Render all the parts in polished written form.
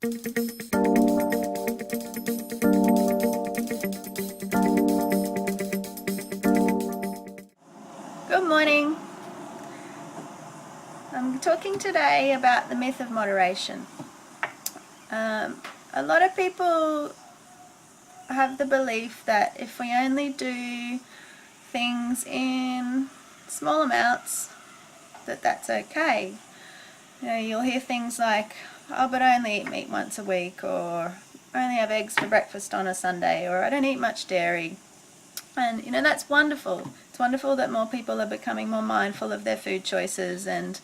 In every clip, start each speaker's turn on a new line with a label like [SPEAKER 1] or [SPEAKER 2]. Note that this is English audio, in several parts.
[SPEAKER 1] Good morning. I'm talking today about the myth of moderation. A lot of people have the belief that if we only do things in small amounts, that's okay. You know, you'll hear things like, oh, but I only eat meat once a week, or I only have eggs for breakfast on a Sunday, or I don't eat much dairy. And you know, that's wonderful. It's wonderful that more people are becoming more mindful of their food choices, and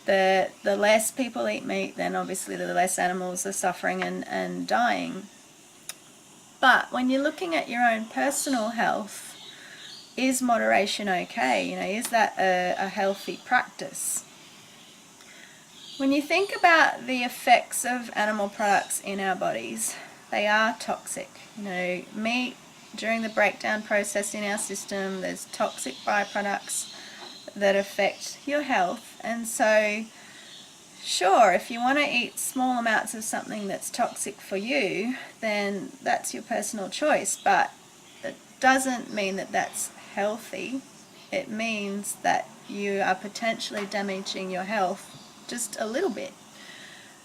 [SPEAKER 1] the less people eat meat, then obviously the less animals are suffering and dying. But when you're looking at your own personal health, is moderation okay? You know, is that a healthy practice? When you think about the effects of animal products in our bodies, they are toxic. You know, meat, during the breakdown process in our system, there's toxic byproducts that affect your health. And so, sure, if you want to eat small amounts of something that's toxic for you, then that's your personal choice. But it doesn't mean that that's healthy. It means that you are potentially damaging your health just a little bit.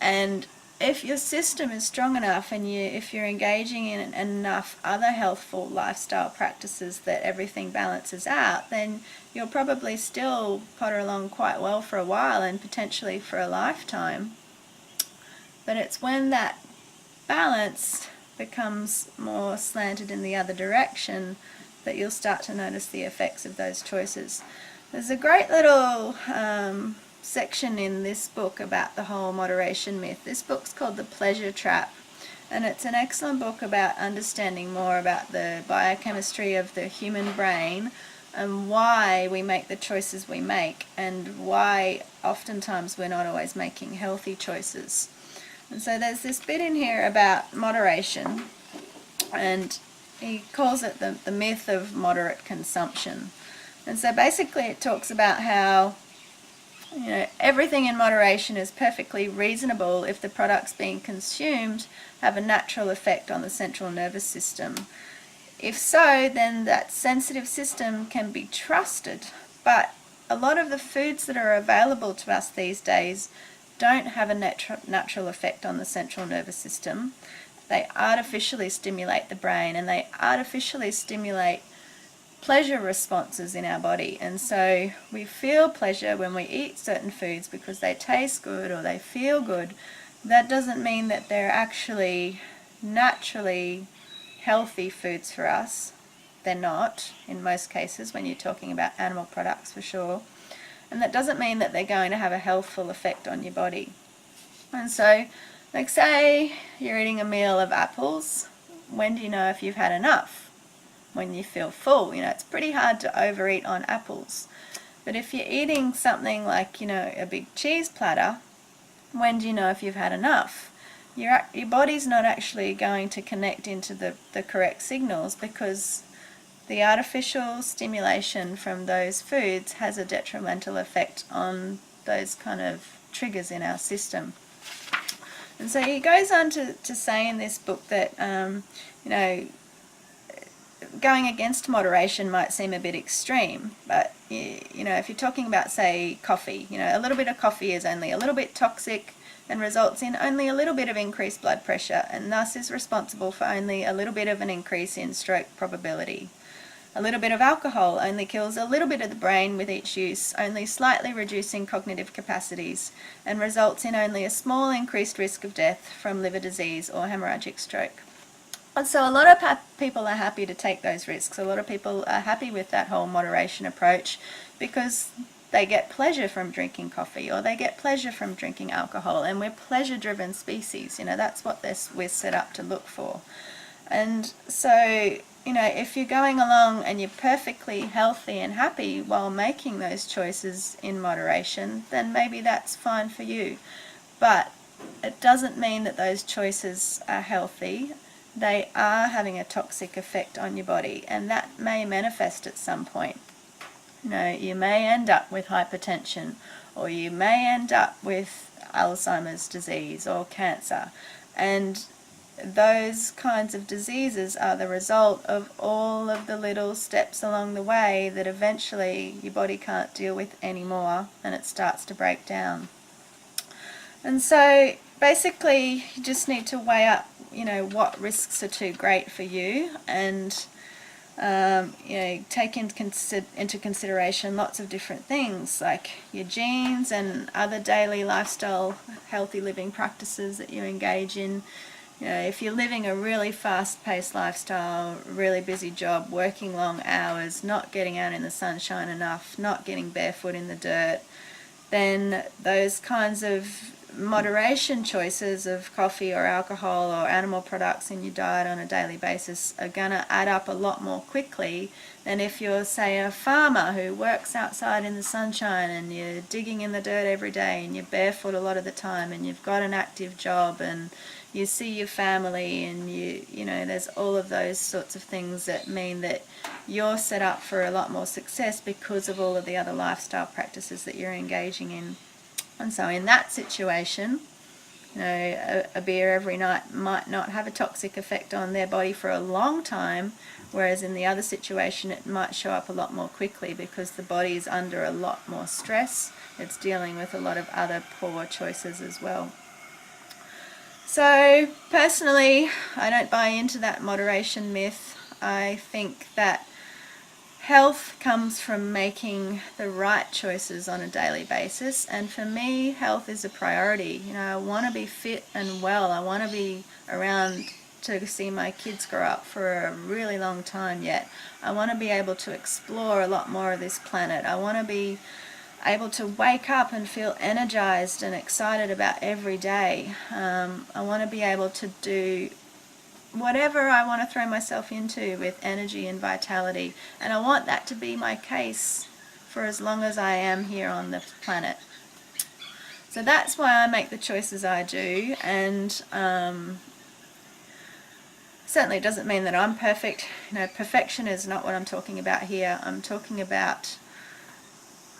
[SPEAKER 1] And if your system is strong enough, and if you're engaging in enough other healthful lifestyle practices that everything balances out, then you'll probably still potter along quite well for a while, and potentially for a lifetime. But it's when that balance becomes more slanted in the other direction that you'll start to notice the effects of those choices. There's a great little section in this book about the whole moderation myth. This book's called The Pleasure Trap, and it's an excellent book about understanding more about the biochemistry of the human brain and why we make the choices we make, and why oftentimes we're not always making healthy choices. And so there's this bit in here about moderation, and he calls it the myth of moderate consumption. And so basically it talks about how, you know, everything in moderation is perfectly reasonable if the products being consumed have a natural effect on the central nervous system. If so, then that sensitive system can be trusted. But a lot of the foods that are available to us these days don't have a natural effect on the central nervous system. They artificially stimulate the brain, and they artificially stimulate pleasure responses in our body. And so we feel pleasure when we eat certain foods because they taste good or they feel good. That doesn't mean that they're actually naturally healthy foods for us. They're not, in most cases, when you're talking about animal products, for sure. And that doesn't mean that they're going to have a healthful effect on your body. And so, like, say you're eating a meal of apples. When do you know if you've had enough? When you feel full. You know, it's pretty hard to overeat on apples. But if you're eating something like, you know, a big cheese platter, when do you know if you've had enough? Your body's not actually going to connect into the correct signals, because the artificial stimulation from those foods has a detrimental effect on those kind of triggers in our system. And so he goes on to say in this book that, you know, going against moderation might seem a bit extreme, but you know, if you're talking about, say, coffee, you know, a little bit of coffee is only a little bit toxic and results in only a little bit of increased blood pressure, and thus is responsible for only a little bit of an increase in stroke probability. A little bit of alcohol only kills a little bit of the brain with each use, only slightly reducing cognitive capacities, and results in only a small increased risk of death from liver disease or hemorrhagic stroke. And so a lot of people are happy to take those risks. A lot of people are happy with that whole moderation approach because they get pleasure from drinking coffee, or they get pleasure from drinking alcohol, and we're pleasure-driven species. You know, that's what we're set up to look for. And so, you know, if you're going along and you're perfectly healthy and happy while making those choices in moderation, then maybe that's fine for you. But it doesn't mean that those choices are healthy. They are having a toxic effect on your body, and that may manifest at some point. You know, you may end up with hypertension, or you may end up with Alzheimer's disease or cancer. And those kinds of diseases are the result of all of the little steps along the way that eventually your body can't deal with anymore and it starts to break down. And so basically you just need to weigh up, what risks are too great for you, and take into consideration lots of different things like your genes and other daily lifestyle healthy living practices that you engage in. If you're living a really fast-paced lifestyle, really busy job, working long hours, not getting out in the sunshine enough, not getting barefoot in the dirt, then those kinds of moderation choices of coffee or alcohol or animal products in your diet on a daily basis are going to add up a lot more quickly than if you're, say, a farmer who works outside in the sunshine and you're digging in the dirt every day and you're barefoot a lot of the time and you've got an active job and you see your family and there's all of those sorts of things that mean that you're set up for a lot more success because of all of the other lifestyle practices that you're engaging in. And so in that situation, a beer every night might not have a toxic effect on their body for a long time, whereas in the other situation it might show up a lot more quickly because the body is under a lot more stress. It's dealing with a lot of other poor choices as well. So personally, I don't buy into that moderation myth. I think that health comes from making the right choices on a daily basis, and for me, health is a priority. I want to be fit and well. I want to be around to see my kids grow up for a really long time yet. I want to be able to explore a lot more of this planet. I want to be able to wake up and feel energized and excited about every day. I want to be able to do whatever I want to throw myself into with energy and vitality, and I want that to be my case for as long as I am here on the planet. So that's why I make the choices I do, and certainly doesn't mean that I'm perfect. Perfection is not what I'm talking about here. I'm talking about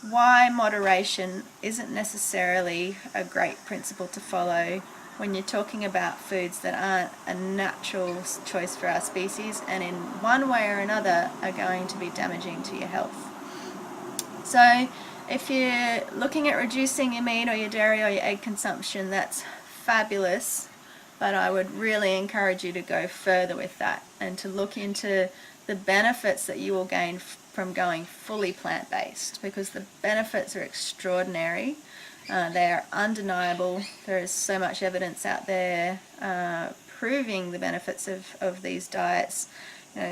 [SPEAKER 1] why moderation isn't necessarily a great principle to follow when you're talking about foods that aren't a natural choice for our species and in one way or another are going to be damaging to your health. So if you're looking at reducing your meat or your dairy or your egg consumption, that's fabulous, but I would really encourage you to go further with that and to look into the benefits that you will gain from going fully plant-based, because the benefits are extraordinary. They are undeniable. There is so much evidence out there proving the benefits of these diets.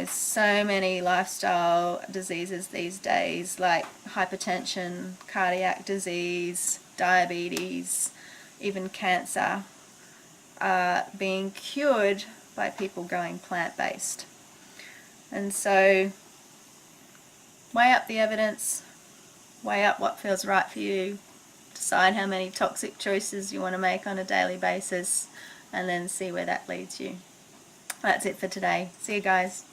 [SPEAKER 1] So many lifestyle diseases these days, like hypertension, cardiac disease, diabetes, even cancer, are being cured by people going plant-based. And so weigh up the evidence, weigh up what feels right for you, decide how many toxic choices you want to make on a daily basis, and then see where that leads you. That's it for today. See you guys.